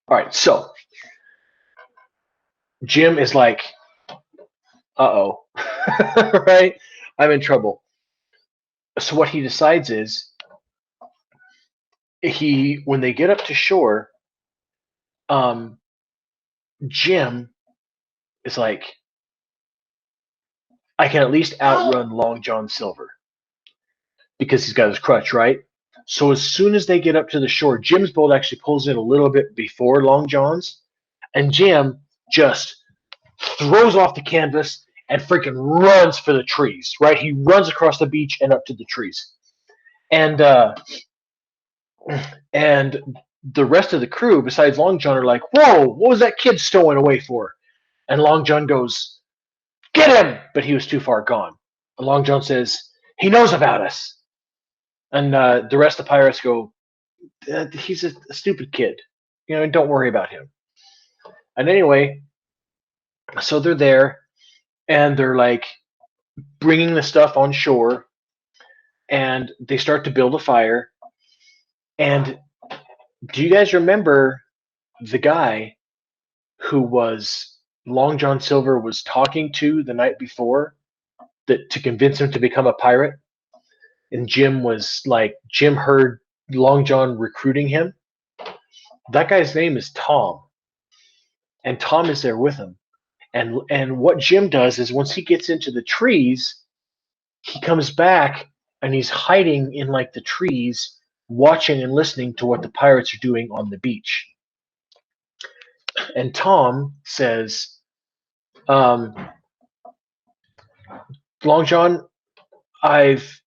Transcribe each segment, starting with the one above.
All right, so Jim is like, uh-oh, right? I'm in trouble. So what he decides is when they get up to shore, um, Jim is like, I can at least outrun Long John Silver because he's got his crutch, right? So as soon as they get up to the shore, Jim's boat actually pulls in a little bit before Long John's, and Jim just throws off the canvas and freaking runs for the trees, right? He runs across the beach and up to the trees. And and the rest of the crew, besides Long John, are like, "Whoa, what was that kid stowing away for?" And Long John goes, "Get him!" But he was too far gone. And Long John says, "He knows about us." And the rest of the pirates go, "He's a stupid kid. Don't worry about him." And anyway, so they're there and they're like bringing the stuff on shore, and they start to build a fire. And do you guys remember the guy who was Long John Silver was talking to the night before to convince him to become a pirate? And Jim heard Long John recruiting him. That guy's name is Tom, and Tom is there with him. And what Jim does is once he gets into the trees, he comes back and he's hiding in like the trees, watching and listening to what the pirates are doing on the beach. And Tom says, um, Long John, I've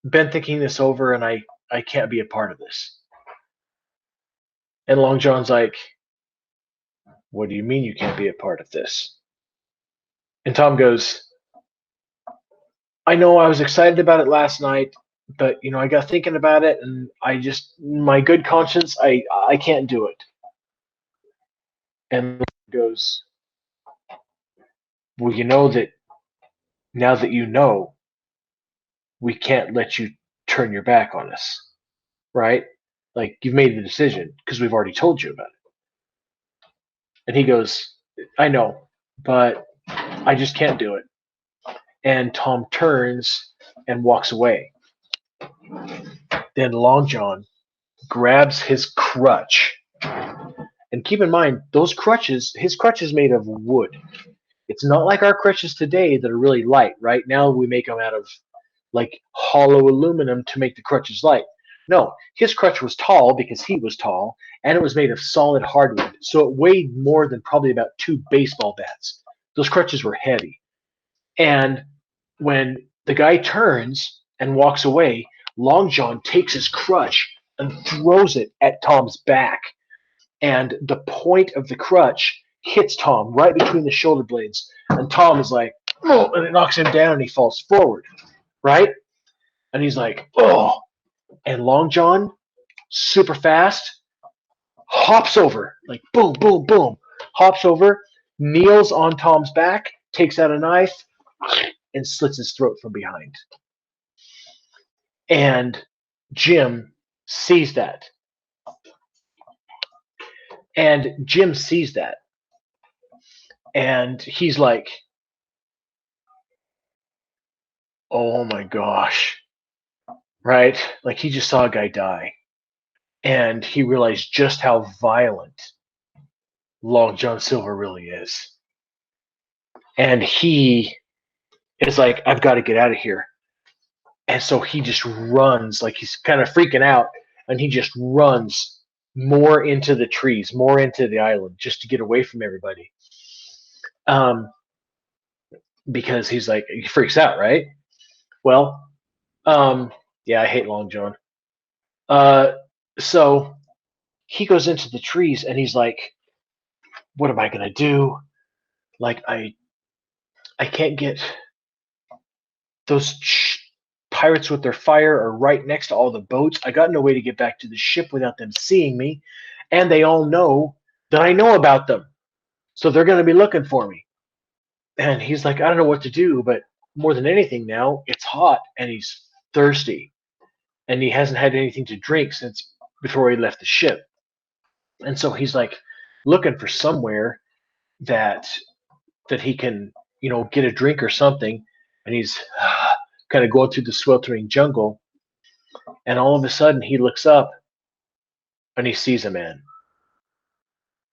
been thinking this over and I can't be a part of this. And Long John's like, what do you mean you can't be a part of this? And Tom goes, I know I was excited about it last night, but I got thinking about it and my good conscience, I can't do it. And goes, well, you know that now that you know, we can't let you turn your back on us, right? Like you've made the decision because we've already told you about it. And he goes, I know, but I just can't do it. And Tom turns and walks away. Then Long John grabs his crutch. And keep in mind, his crutch is made of wood. It's not like our crutches today that are really light, right? Now we make them out of like hollow aluminum to make the crutches light. No, his crutch was tall because he was tall, and it was made of solid hardwood. So it weighed more than probably about 2 baseball bats. Those crutches were heavy. And when the guy turns and walks away, Long John takes his crutch and throws it at Tom's back. And the point of the crutch hits Tom right between the shoulder blades. And Tom is like, oh, and it knocks him down and he falls forward, right? And he's like, oh. And Long John, super fast, hops over, like boom, boom, boom, hops over, kneels on Tom's back, takes out a knife, and slits his throat from behind. And Jim sees that. And Jim sees that. And he's like, oh my gosh. Right? Like he just saw a guy die. And he realized just how violent Long John Silver really is. And he is like, I've got to get out of here. And so he just runs, like he's kind of freaking out, and he just runs more into the trees, more into the island, just to get away from everybody. Because he's like, he freaks out, right? Well, yeah, I hate Long John. So he goes into the trees and he's like, what am I gonna do? Like I can't get those pirates with their fire are right next to all the boats. I got no way to get back to the ship without them seeing me, and they all know that I know about them, so they're gonna be looking for me. And he's like, I don't know what to do, but more than anything now, it's hot and he's thirsty, and he hasn't had anything to drink since before he left the ship. And so he's like, looking for somewhere that he can, get a drink or something, and he's kind of going through the sweltering jungle, and all of a sudden he looks up and he sees a man.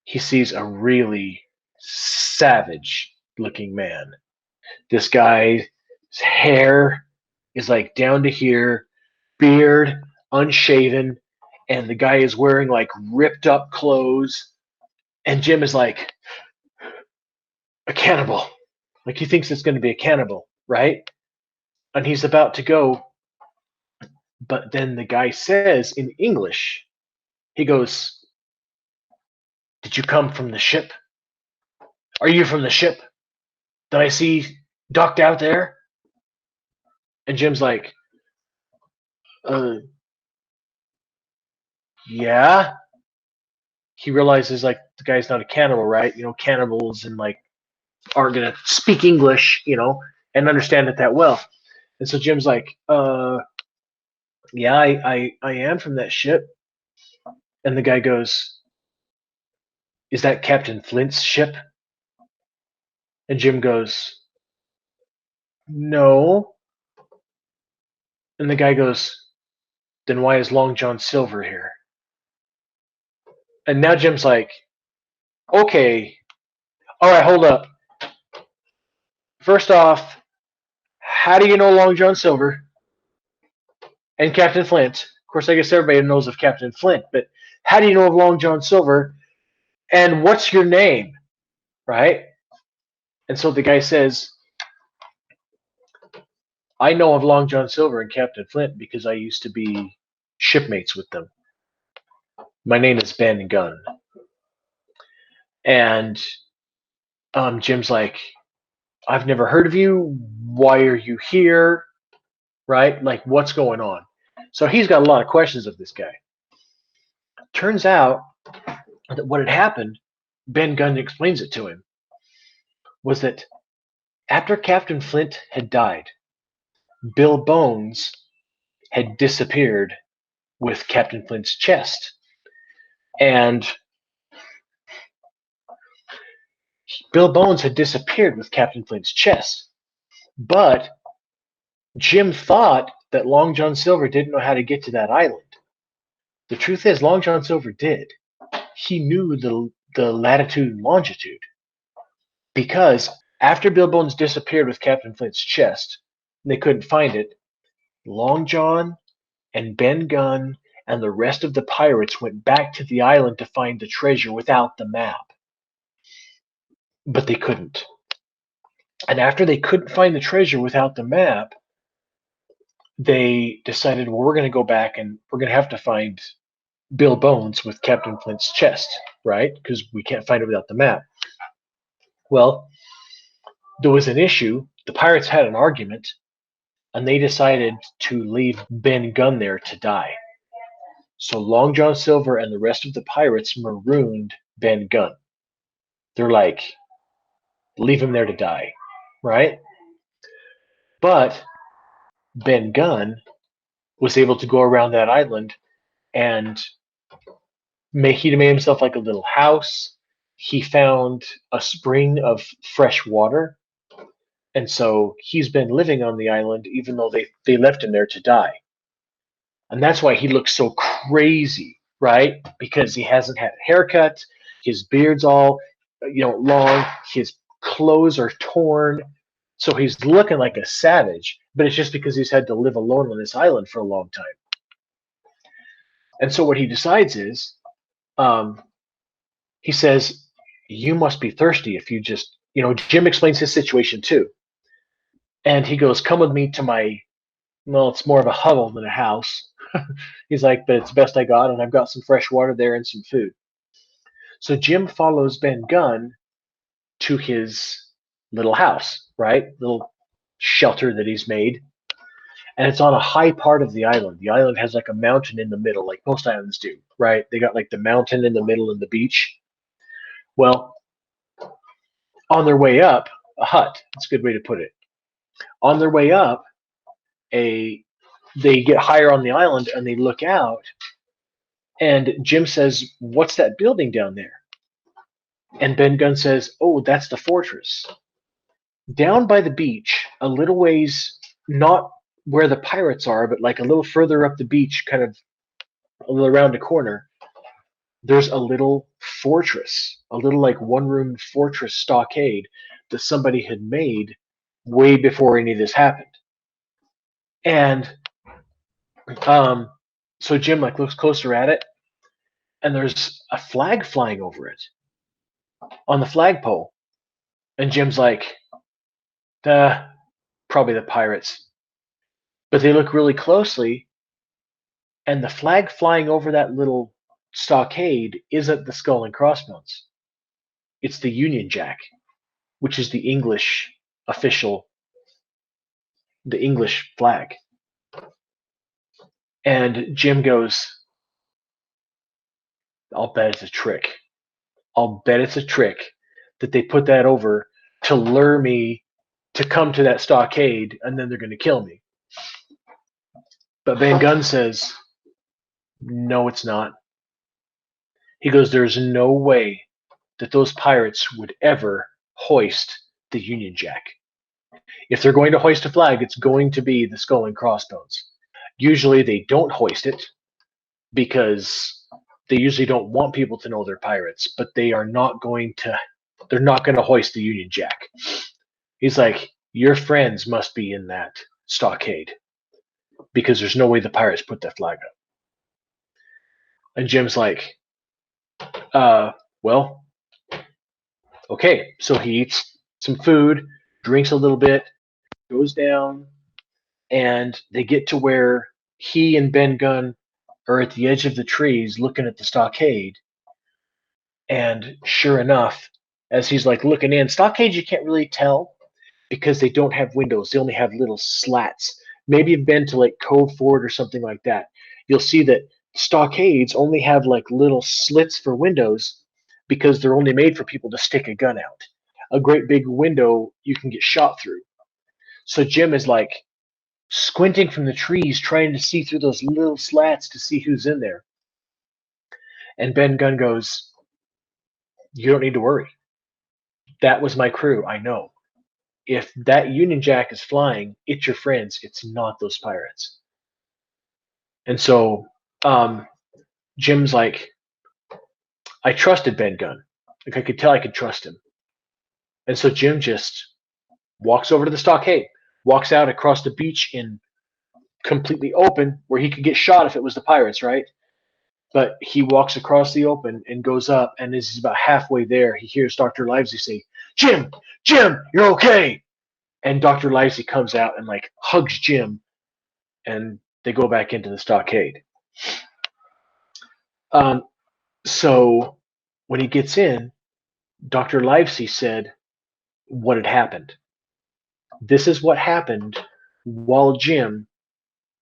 He sees a really savage looking man. This guy's hair is like down to here, beard, unshaven, and the guy is wearing like ripped up clothes. And Jim is like, a cannibal. Like he thinks it's going to be a cannibal, right? And he's about to go. But then the guy says in English, he goes, "Did you come from the ship? Are you from the ship that I see docked out there?" And Jim's like, uh, yeah. He realizes like the guy's not a cannibal, right? Cannibals and like aren't gonna speak English, and understand it that well. And so Jim's like, yeah, I am from that ship. And the guy goes, "Is that Captain Flint's ship?" And Jim goes, "No." And the guy goes, "Then why is Long John Silver here?" And now Jim's like, "Okay, all right, hold up. First off, how do you know Long John Silver and Captain Flint?" Of course, I guess everybody knows of Captain Flint, but how do you know of Long John Silver? And what's your name? Right? And so the guy says, "I know of Long John Silver and Captain Flint because I used to be shipmates with them. My name is Ben Gunn." And Jim's like, "I've never heard of you. Why are you here?" Right? Like, what's going on? So he's got a lot of questions of this guy. Turns out that what had happened, Ben Gunn explains it to him, was that after Captain Flint had died, Bill Bones had disappeared with Captain Flint's chest. And Bill Bones had disappeared with Captain Flint's chest. But Jim thought that Long John Silver didn't know how to get to that island. The truth is, Long John Silver did. He knew the latitude and longitude. Because after Bill Bones disappeared with Captain Flint's chest, and they couldn't find it, Long John and Ben Gunn and the rest of the pirates went back to the island to find the treasure without the map. But they couldn't. And after they couldn't find the treasure without the map, they decided, well, we're going to go back and we're going to have to find Bill Bones with Captain Flint's chest, right? Because we can't find it without the map. Well, there was an issue. The pirates had an argument, and they decided to leave Ben Gunn there to die. So Long John Silver and the rest of the pirates marooned Ben Gunn. They're like, leave him there to die, right? But Ben Gunn was able to go around that island and he made himself like a little house. He found a spring of fresh water. And so he's been living on the island even though they left him there to die. And that's why he looks so crazy, right? Because he hasn't had a haircut, his beard's all, long, his clothes are torn. So he's looking like a savage, but it's just because he's had to live alone on this island for a long time. And so what he decides is, he says, "You must be thirsty if you just," Jim explains his situation too. And he goes, "Come with me to my, well, it's more of a hovel than a house." He's like, "But it's the best I got, and I've got some fresh water there and some food." So Jim follows Ben Gunn to his little house, right? Little shelter that he's made. And it's on a high part of the island. The island has like a mountain in the middle, like most islands do, right? They got like the mountain in the middle and the beach. Well, on their way up, a hut, that's a good way to put it. On their way up, they get higher on the island and they look out. And Jim says, "What's that building down there?" And Ben Gunn says, "Oh, that's the fortress." Down by the beach, a little ways, not where the pirates are, but like a little further up the beach, kind of around the corner, there's a little fortress, a little like one room fortress stockade that somebody had made way before any of this happened. And um, so Jim like looks closer at it, and there's a flag flying over it on the flagpole. And Jim's like, probably the pirates. But they look really closely, and the flag flying over that little stockade isn't the skull and crossbones. It's the Union Jack, which is the English official, the English flag. And Jim goes, I'll bet it's a trick. I'll bet it's a trick that they put that over to lure me to come to that stockade, and then they're going to kill me. But Van Gunn says, no, it's not. He goes, there's no way that those pirates would ever hoist the Union Jack. If they're going to hoist a flag, it's going to be the skull and crossbones. Usually they don't hoist it because they usually don't want people to know they're pirates, but they're not going to hoist the Union Jack. He's like, your friends must be in that stockade because there's no way the pirates put that flag up. And Jim's like, well, okay. So he eats some food, drinks a little bit, goes down, and they get to where he and Ben Gunn are at the edge of the trees looking at the stockade. And sure enough, as he's like looking in, stockades you can't really tell because they don't have windows. They only have little slats. Maybe you've been to like Cove Fort or something like that. You'll see that stockades only have like little slits for windows because they're only made for people to stick a gun out. A great big window you can get shot through. So Jim is like squinting from the trees, trying to see through those little slats to see who's in there. And Ben Gunn goes, you don't need to worry. That was my crew. I know. If that Union Jack is flying, it's your friends. It's not those pirates. And so Jim's like, I trusted Ben Gunn. Like I could tell I could trust him. And so Jim just walks over to the stockade, walks out across the beach in completely open where he could get shot if it was the pirates, right? But he walks across the open and goes up, and as he's about halfway there, he hears Dr. Livesey say, Jim, you're okay. And Dr. Livesey comes out and like hugs Jim, and they go back into the stockade. So when he gets in, Dr. Livesey said what had happened. This is what happened while Jim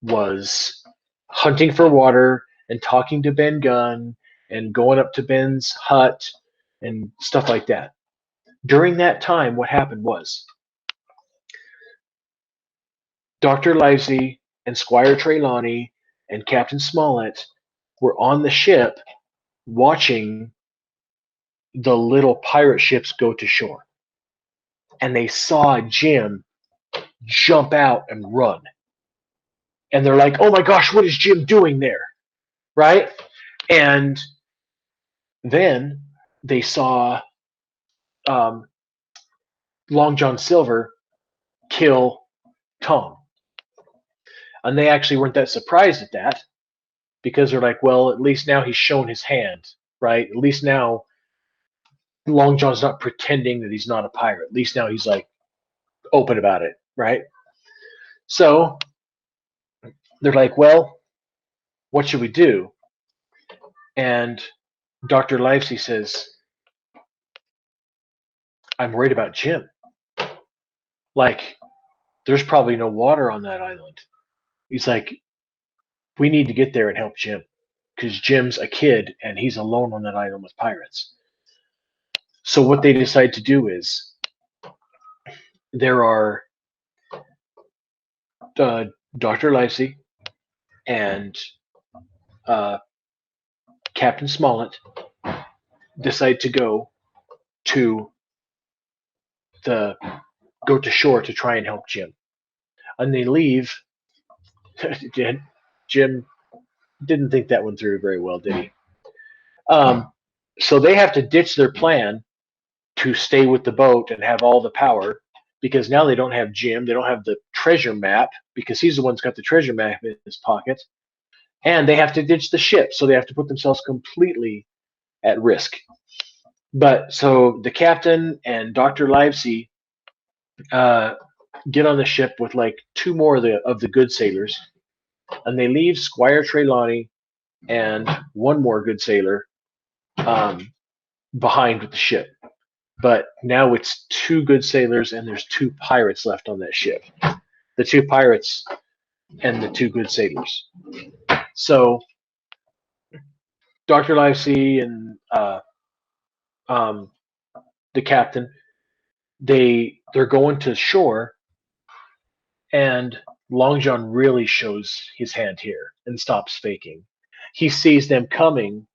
was hunting for water and talking to Ben Gunn and going up to Ben's hut and stuff like that. During that time, what happened was Dr. Livesey and Squire Trelawney and Captain Smollett were on the ship watching the little pirate ships go to shore. And they saw Jim jump out and run. And they're like, oh my gosh, what is Jim doing there? Right? And then they saw Long John Silver kill Tom. And they actually weren't that surprised at that because they're like, well, at least now he's shown his hand, right? At least now Long John's not pretending that he's not a pirate. At least now he's like open about it, right? So they're like, well, what should we do? And Dr. Livesey says, I'm worried about Jim. Like, there's probably no water on that island. He's like, we need to get there and help Jim because Jim's a kid and he's alone on that island with pirates. So what they decide to do is there are Dr. Livesey and Captain Smollett decide to go to go to shore to try and help Jim. And they leave. Jim didn't think that one through very well, did he? So they have to ditch their plan to stay with the boat and have all the power, because now they don't have Jim. They don't have the treasure map, because he's the one who's got the treasure map in his pocket. And they have to ditch the ship, so they have to put themselves completely at risk. But so the captain and Dr. Livesey get on the ship with like two more of the good sailors, and they leave Squire Trelawney and one more good sailor behind with the ship. But now it's two good sailors and there's two pirates left on that ship. The two pirates and the two good sailors. So Dr. Livesey and the captain, they're going to shore, and Long John really shows his hand here and stops faking. He sees them coming,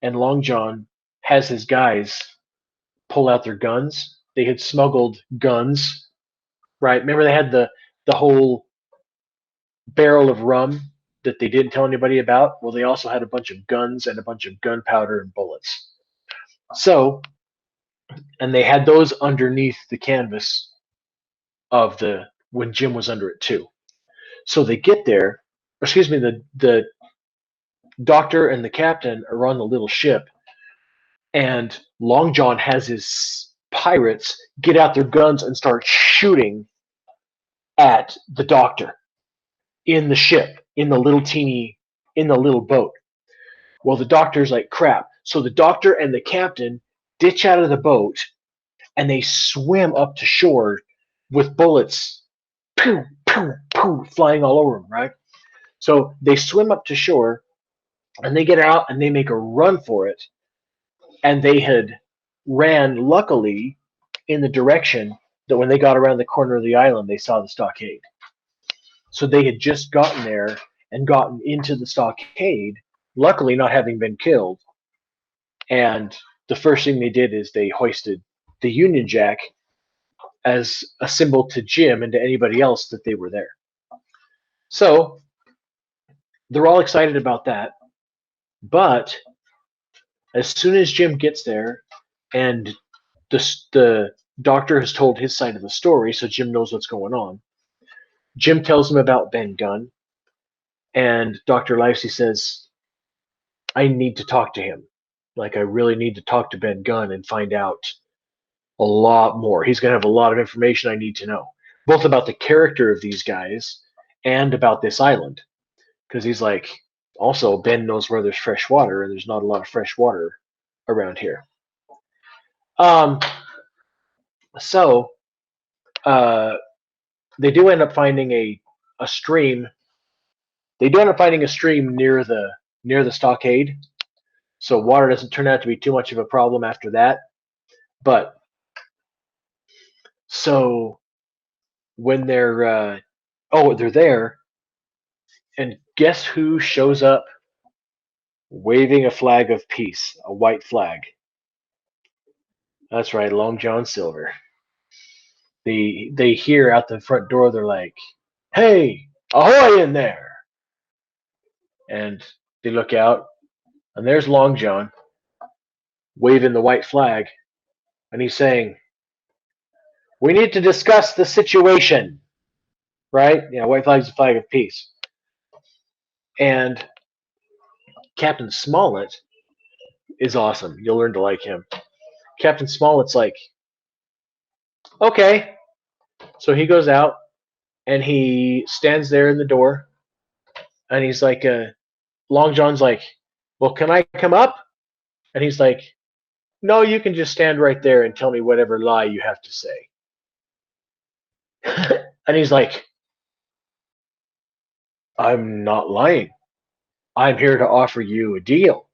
and Long John has his guys pull out their guns. They had smuggled guns, right? Remember they had the whole barrel of rum that they didn't tell anybody about? Well, they also had a bunch of guns and a bunch of gunpowder and bullets. So, and they had those underneath the canvas of when Jim was under it too. So they get there, excuse me, the doctor and the captain are on the little ship, and Long John has his pirates get out their guns and start shooting at the doctor in the ship, in the little boat. Well, the doctor's like, crap. So the doctor and the captain ditch out of the boat, and they swim up to shore with bullets, pew, pew, pew, flying all over them, right? So they swim up to shore, and they get out, and they make a run for it. And they had ran, luckily, in the direction that when they got around the corner of the island, they saw the stockade. So they had just gotten there and gotten into the stockade, luckily not having been killed. And the first thing they did is they hoisted the Union Jack as a symbol to Jim and to anybody else that they were there. So they're all excited about that. But as soon as Jim gets there and the doctor has told his side of the story, so Jim knows what's going on, Jim tells him about Ben Gunn, and Dr. Livesey says, I need to talk to him. Like, I really need to talk to Ben Gunn and find out a lot more. He's going to have a lot of information I need to know, both about the character of these guys and about this island. Because he's like, also, Ben knows where there's fresh water, and there's not a lot of fresh water around here. So they do end up finding a stream. They do end up finding a stream near the stockade, so water doesn't turn out to be too much of a problem after that. But so when they're there, and guess who shows up waving a flag of peace, a white flag? That's right, Long John Silver. They hear out the front door, they're like, hey, ahoy in there! And they look out, and there's Long John waving the white flag, and he's saying, we need to discuss the situation, right? Yeah, white flag's a flag of peace. And Captain Smollett is awesome. You'll learn to like him. Captain Smollett's like, okay. So he goes out, and he stands there in the door, and he's like, Long John's like, well, can I come up? And he's like, no, you can just stand right there and tell me whatever lie you have to say. And he's like, I'm not lying. I'm here to offer you a deal.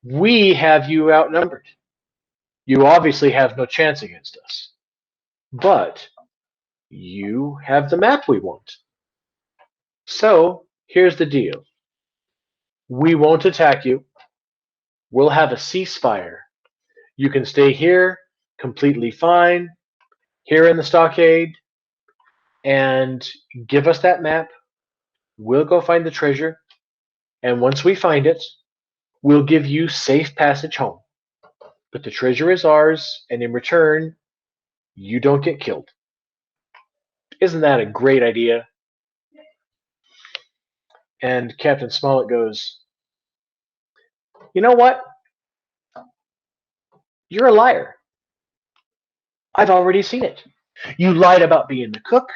We have you outnumbered. You obviously have no chance against us. But you have the map we want. So here's the deal. We won't attack you. We'll have a ceasefire. You can stay here completely fine, here in the stockade, and give us that map. We'll go find the treasure, and once we find it, we'll give you safe passage home. But the treasure is ours, and in return, you don't get killed. Isn't that a great idea? And Captain Smollett goes, you know what? You're a liar. I've already seen it. You lied about being the cook.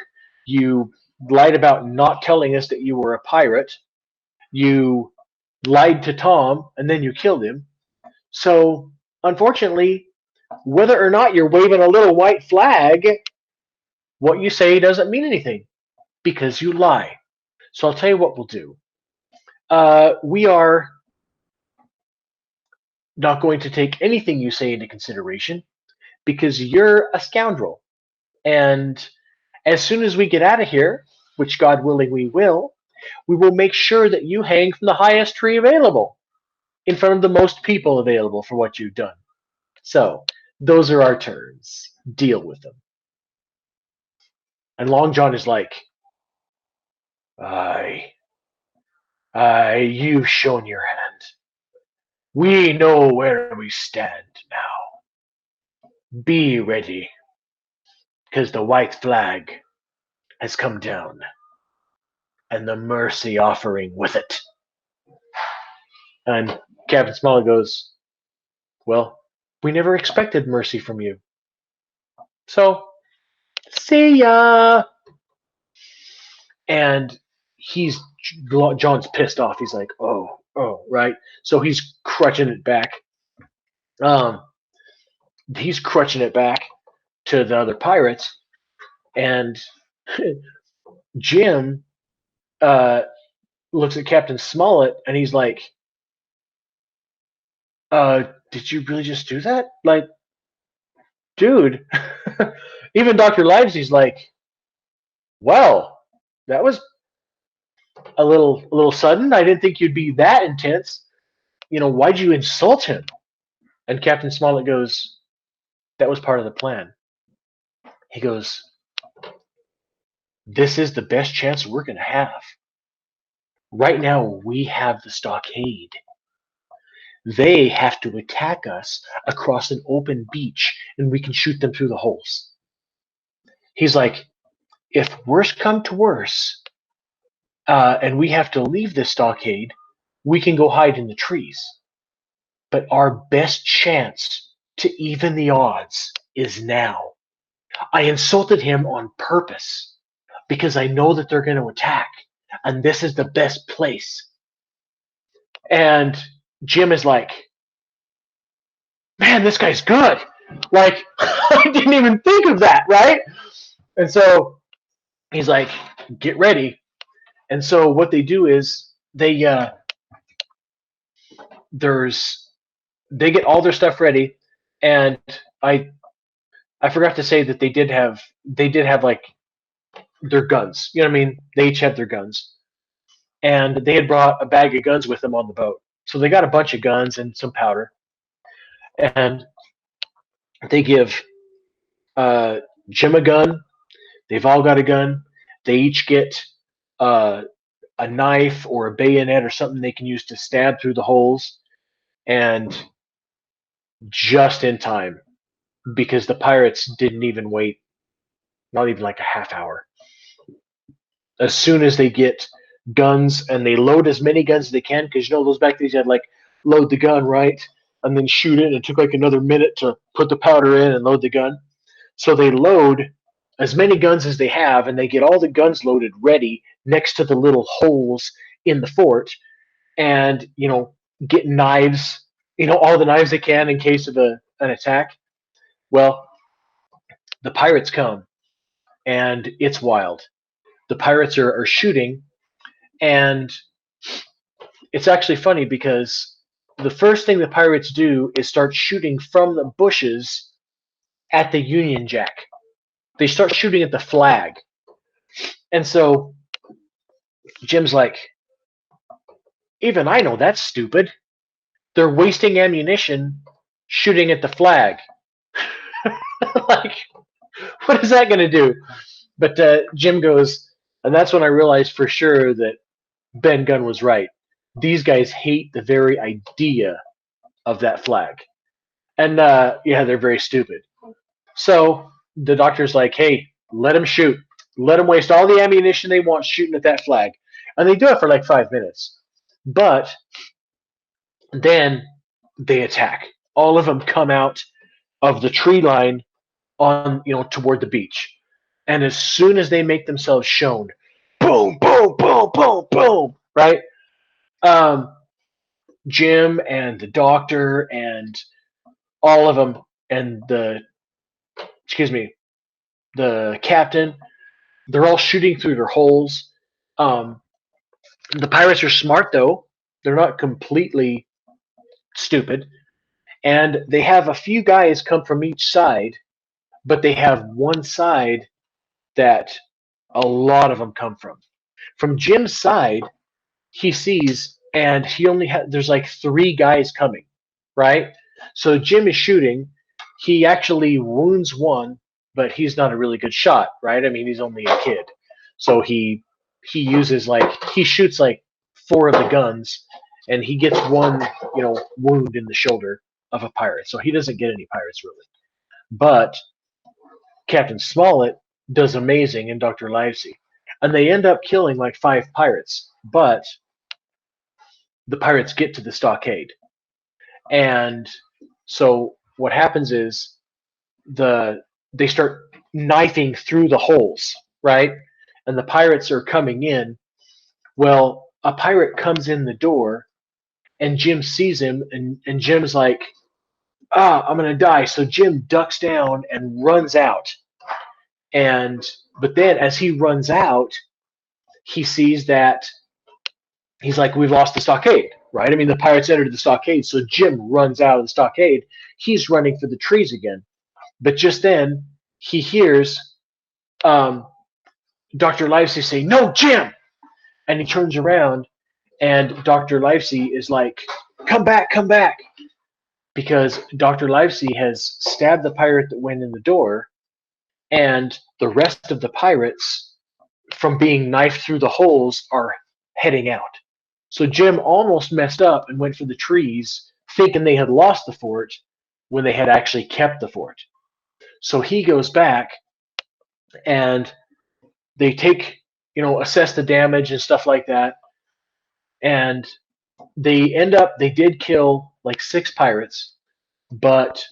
You lied about not telling us that you were a pirate. You lied to Tom, and then you killed him. So, unfortunately, whether or not you're waving a little white flag, what you say doesn't mean anything because you lie. So I'll tell you what we'll do. We are not going to take anything you say into consideration because you're a scoundrel. And as soon as we get out of here, which God willing we will make sure that you hang from the highest tree available in front of the most people available for what you've done. So, those are our terms. Deal with them. And Long John is like, Aye, you've shown your hand. We know where we stand now. Be ready, because the white flag has come down, and the mercy offering with it. And Captain Smollett goes, well, we never expected mercy from you. So, see ya. And John's pissed off. He's like, oh, right. So he's crutching it back. He's crutching it back to the other pirates, and Jim looks at Captain Smollett, and he's like, did you really just do that? Like, dude. Even Dr. Livesey's like, well, that was a little sudden. I didn't think you'd be that intense. Why'd you insult him? And Captain Smollett goes, that was part of the plan. He goes, this is the best chance we're going to have. Right now, we have the stockade. They have to attack us across an open beach, and we can shoot them through the holes. He's like, if worse come to worse, and we have to leave this stockade, we can go hide in the trees. But our best chance to even the odds is now. I insulted him on purpose because I know that they're going to attack, and this is the best place. And Jim is like, man, this guy's good. Like, I didn't even think of that, right? And so he's like, get ready. And so what they do is they get all their stuff ready, and I forgot to say that they did have like their guns. You know what I mean? They each had their guns, and they had brought a bag of guns with them on the boat. So they got a bunch of guns and some powder, and they give Jim a gun. They've all got a gun. They each get a knife or a bayonet or something they can use to stab through the holes, and just in time, because the pirates didn't even wait, not even like a half hour. As soon as they get guns, and they load as many guns as they can, because those back days you had like load the gun, right, and then shoot it, and it took like another minute to put the powder in and load the gun. So they load as many guns as they have, and they get all the guns loaded ready next to the little holes in the fort, and get knives, all the knives they can in case of an attack. Well, the pirates come, and it's wild. The pirates are shooting, and it's actually funny because the first thing the pirates do is start shooting from the bushes at the Union Jack. They start shooting at the flag. And so Jim's like, even I know that's stupid. They're wasting ammunition shooting at the flag. Like, what is that going to do? But Jim goes, and that's when I realized for sure that Ben Gunn was right. These guys hate the very idea of that flag. And yeah, they're very stupid. So the doctor's like, hey, let them shoot. Let them waste all the ammunition they want shooting at that flag. And they do it for like 5 minutes. But then they attack. All of them come out of the tree line on, toward the beach. And as soon as they make themselves shown, boom, boom, boom, boom, boom, right? Um, Jim and the doctor and all of them and the captain, they're all shooting through their holes. Um, the pirates are smart though; they're not completely stupid, and they have a few guys come from each side, but they have one side that a lot of them come from. From Jim's side, he sees, and he only there's like three guys coming, right? So Jim is shooting. He actually wounds one, but he's not a really good shot, right? I mean, he's only a kid, so he uses like he shoots like four of the guns, and he gets one, wound in the shoulder of a pirate. So he doesn't get any pirates really. But Captain Smollett does amazing in Dr. Livesey. And they end up killing like five pirates, but the pirates get to the stockade. And so what happens is they start knifing through the holes, right? And the pirates are coming in. Well, a pirate comes in the door and Jim sees him and Jim's like, I'm gonna die. So Jim ducks down and runs out. And but then as he runs out, he sees that he's like, we've lost the stockade, right? I mean, the pirates entered the stockade, so Jim runs out of the stockade. He's running for the trees again. But just then, he hears Dr. Livesey say, no, Jim! And he turns around, and Dr. Livesey is like, come back, come back. Because Dr. Livesey has stabbed the pirate that went in the door, and the rest of the pirates, from being knifed through the holes, are heading out. So Jim almost messed up and went for the trees, thinking they had lost the fort when they had actually kept the fort. So he goes back and they assess the damage and stuff like that. And they did kill like 6 pirates, but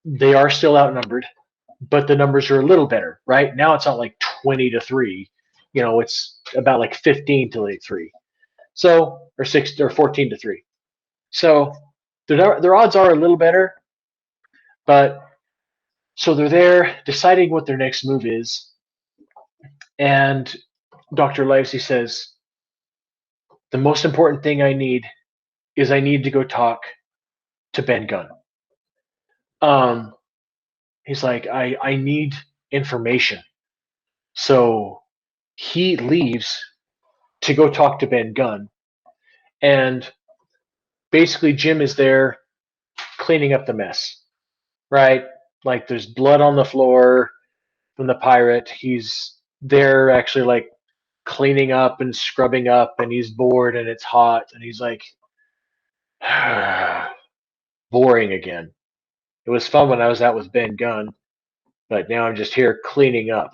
they are still outnumbered. But the numbers are a little better, right? Now it's not like 20-3. It's about like 15-3. So, or 6 or 14-3. So their odds are a little better, but so they're there deciding what their next move is, and Dr. Livesey says, the most important thing I need to go talk to Ben Gunn. He's like, I need information. So he leaves to go talk to Ben Gunn, and basically Jim is there cleaning up the mess, right? Like there's blood on the floor from the pirate. He's there actually like cleaning up and scrubbing up, and he's bored and it's hot, and he's like, boring again. It was fun when I was out with Ben Gunn, but now I'm just here cleaning up.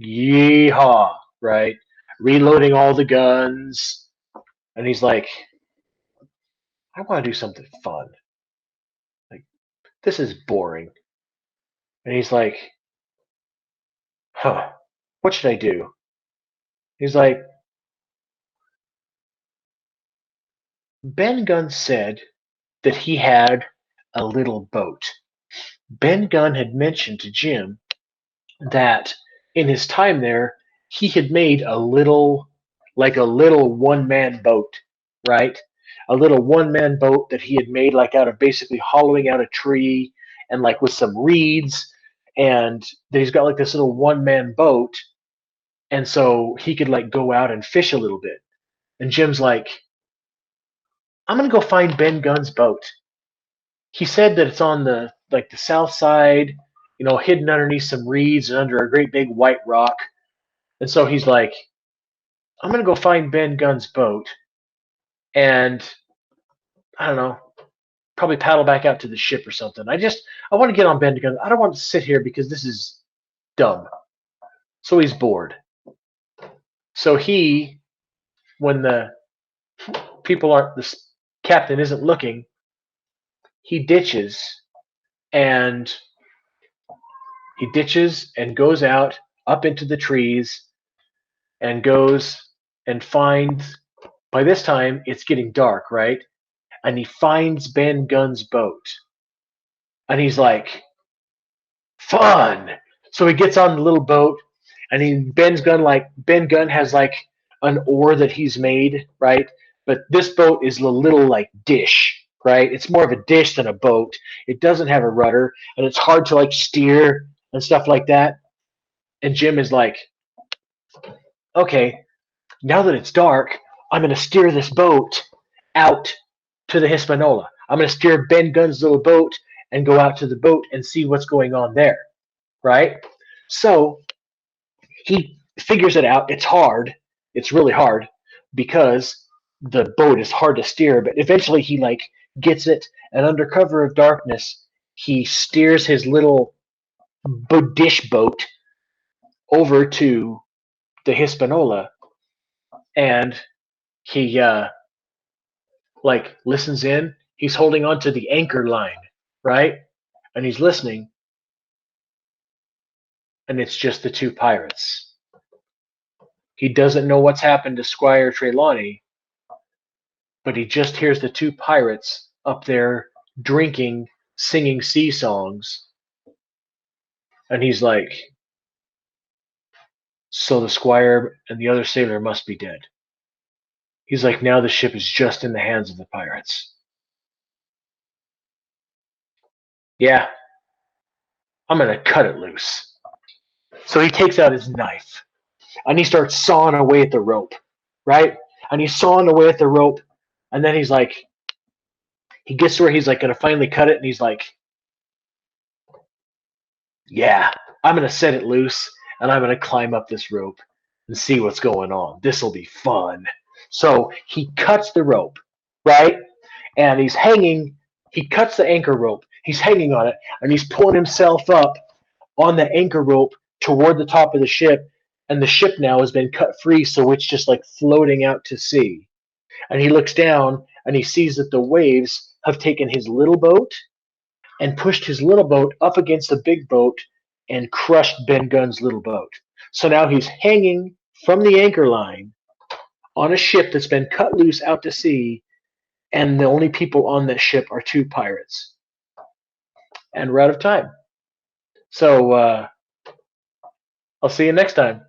Yeehaw, right? Reloading all the guns. And he's like, I want to do something fun. Like, this is boring. And he's like, what should I do? He's like, Ben Gunn said that he had a little boat. Ben Gunn had mentioned to Jim that in his time there, he had made a little one-man boat, right? A little one-man boat that he had made like out of basically hollowing out a tree and like with some reeds, and that he's got like this little one-man boat, and so he could like go out and fish a little bit. And Jim's like, I'm gonna go find Ben Gunn's boat. He said that it's on the south side, hidden underneath some reeds and under a great big white rock. And so he's like, I'm gonna go find Ben Gunn's boat, and I don't know, probably paddle back out to the ship or something. I want to get on Ben Gunn. I don't want to sit here because this is dumb. So he's bored. So when the people aren't, the captain isn't looking, he ditches and goes out up into the trees and goes and finds. By this time, it's getting dark, right? And he finds Ben Gunn's boat, and he's like, "Fun!" So he gets on the little boat, and Ben Gunn has like an oar that he's made, right? But this boat is a little like dish, right? It's more of a dish than a boat. It doesn't have a rudder, and it's hard to like steer and stuff like that. And Jim is like, okay, now that it's dark, I'm going to steer this boat out to the Hispaniola. I'm going to steer Ben Gunn's little boat and go out to the boat and see what's going on there, right? So he figures it out. It's hard. It's really hard because the boat is hard to steer, but eventually he like gets it, and under cover of darkness, he steers his little dish boat over to the Hispaniola, and he like listens in. He's holding on to the anchor line, right? And he's listening, and it's just the two pirates. He doesn't know what's happened to Squire Trelawney, but he just hears the two pirates up there drinking, singing sea songs. And he's like, so the squire and the other sailor must be dead. He's like, now the ship is just in the hands of the pirates. Yeah, I'm going to cut it loose. So he takes out his knife and he starts sawing away at the rope, right? And he's sawing away at the rope. And then he's like, he gets to where he's like going to finally cut it. And he's like, yeah, I'm going to set it loose and I'm going to climb up this rope and see what's going on. This will be fun. So he cuts the rope, right? And he's hanging. He cuts the anchor rope. He's hanging on it, and he's pulling himself up on the anchor rope toward the top of the ship. And the ship now has been cut free, so it's just like floating out to sea. And he looks down, and he sees that the waves have taken his little boat and pushed his little boat up against the big boat and crushed Ben Gunn's little boat. So now he's hanging from the anchor line on a ship that's been cut loose out to sea, and the only people on that ship are two pirates. And we're out of time. So I'll see you next time.